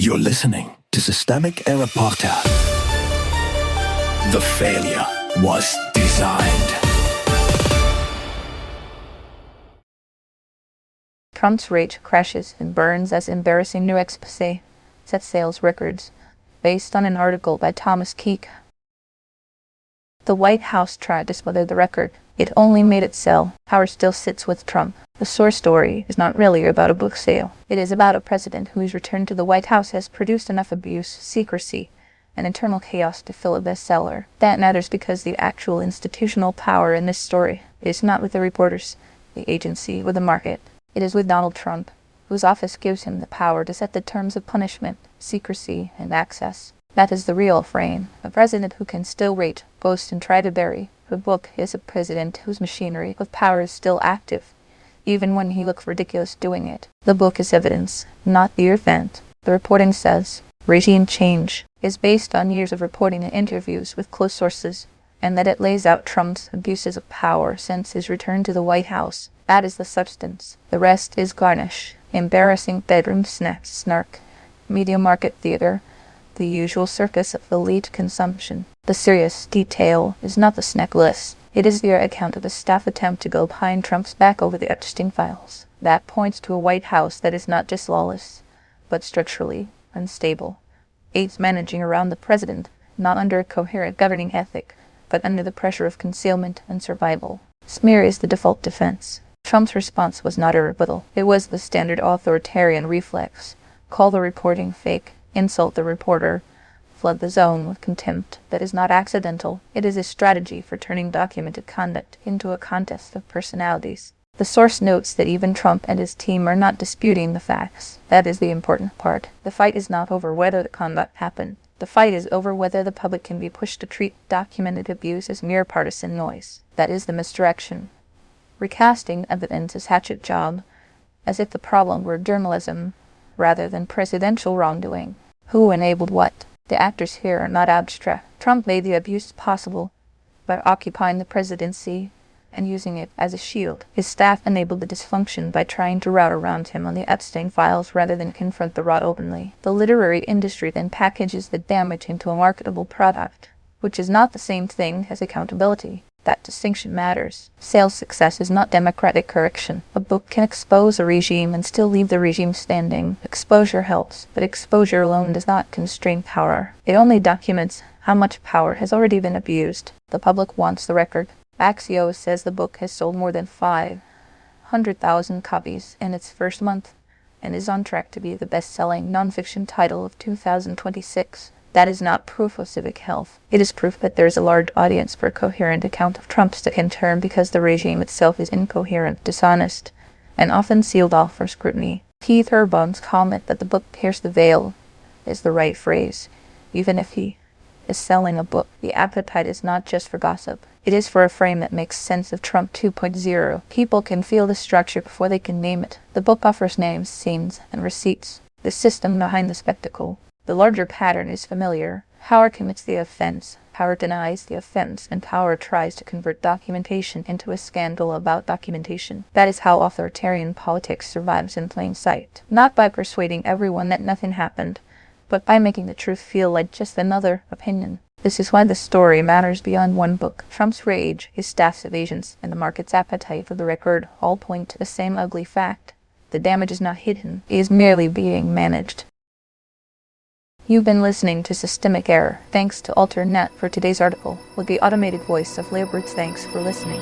You're listening to Systemic Error Podcast. The failure was designed. Trump's rage crashes and burns as embarrassing new exposé set sales records, based on an article by Thomas Keek. The White House tried to smother the record. It only made it sell. Power still sits with Trump. The source story is not really about a book sale. It is about a president whose return to the White House has produced enough abuse, secrecy, and internal chaos to fill a bestseller. That matters because the actual institutional power in this story is not with the reporters, the agency, or the market. It is with Donald Trump, whose office gives him the power to set the terms of punishment, secrecy, and access. That is the real frame. A president who can still rate, boast, and try to bury. The book is a president whose machinery of power is still active, even when he looks ridiculous doing it. The book is evidence, not the event. The reporting says, regime change is based on years of reporting and interviews with close sources, and that it lays out Trump's abuses of power since his return to the White House. That is the substance. The rest is garnish, embarrassing bedroom snark, media market theater, the usual circus of elite consumption. The serious detail is not the snack list. It is the account of the staff attempt to go behind Trump's back over the Epstein files. That points to a White House that is not just lawless, but structurally unstable. Aides managing around the president, not under a coherent governing ethic, but under the pressure of concealment and survival. Smear is the default defense. Trump's response was not a rebuttal. It was the standard authoritarian reflex. Call the reporting fake, insult the reporter, flood the zone with contempt. That is not accidental. It is a strategy for turning documented conduct into a contest of personalities. The source notes that even Trump and his team are not disputing the facts. That is the important part. The fight is not over whether the conduct happened. The fight is over whether the public can be pushed to treat documented abuse as mere partisan noise. That is the misdirection. Recasting evidence is hatchet job, as if the problem were journalism rather than presidential wrongdoing. Who enabled what? The actors here are not abstract. Trump made the abuse possible by occupying the presidency and using it as a shield. His staff enabled the dysfunction by trying to route around him on the Epstein files rather than confront the rot openly. The literary industry then packages the damage into a marketable product, which is not the same thing as accountability. That distinction matters. Sales success is not democratic correction. A book can expose a regime and still leave the regime standing. Exposure helps, but exposure alone does not constrain power. It only documents how much power has already been abused. The public wants the record. Axios says the book has sold more than 500,000 copies in its first month and is on track to be the best-selling nonfiction title of 2026. That is not proof of civic health. It is proof that there is a large audience for a coherent account of Trump's second term because the regime itself is incoherent, dishonest, and often sealed off for scrutiny. Keith Urban's comment that the book pierced the veil is the right phrase. Even if he is selling a book, the appetite is not just for gossip. It is for a frame that makes sense of Trump 2.0. People can feel the structure before they can name it. The book offers names, scenes, and receipts. The system behind the spectacle. The larger pattern is familiar. Power commits the offense, power denies the offense, and power tries to convert documentation into a scandal about documentation. That is how authoritarian politics survives in plain sight. Not by persuading everyone that nothing happened, but by making the truth feel like just another opinion. This is why the story matters beyond one book. Trump's rage, his staff's evasions, and the market's appetite for the record all point to the same ugly fact. The damage is not hidden, it is merely being managed. You've been listening to Systemic Error. Thanks to AlterNet for today's article with the automated voice of Leobert. Thanks for listening.